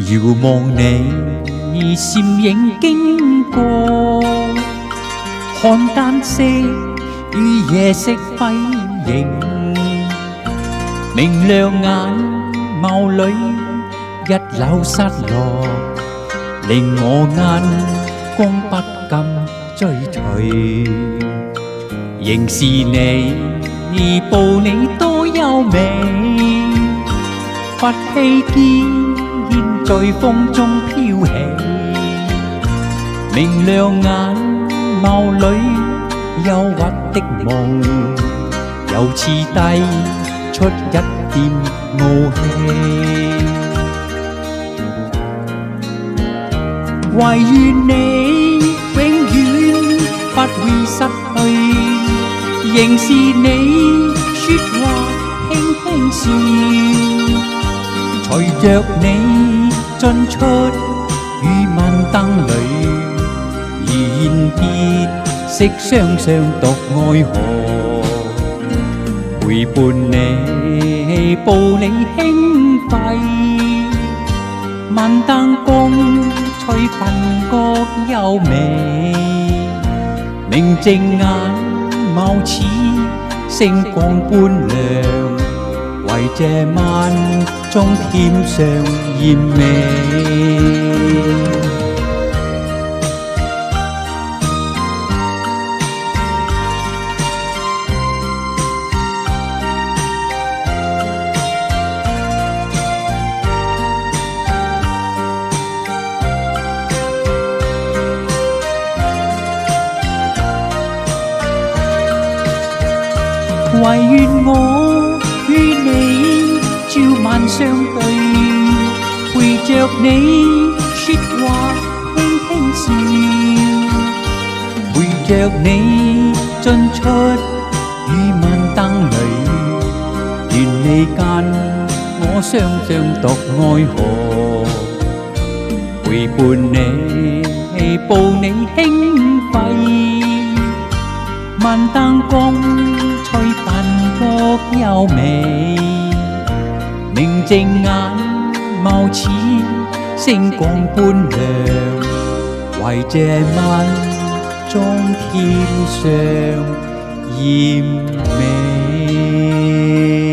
遙望你閃影經過，看單色與夜色輝映，明亮眼眸裏一縷失落，令我眼光不禁追隨。仍是你步你多優美，佛披肩在風中飄起，明亮眼眸裏憂鬱的夢，又似帶出一點傲氣。唯願你永遠不會失去，仍是你說話輕輕笑，隨着你進出與晚燈裏，現別色雙雙獨愛河，陪伴你步你輕揮，晚燈光吹瞓覺優美，明淨眼眸似星光般亮，為這晚中添上豔美。唯願我與你朝晚相對，陪着你說話輕輕笑，陪着你進出與晚燈裏，願你間我雙雙獨愛河，陪伴你步你輕揮，晚燈光吹飯覺優美，明淨眼眸似星光般亮，為這晚中添上豔美。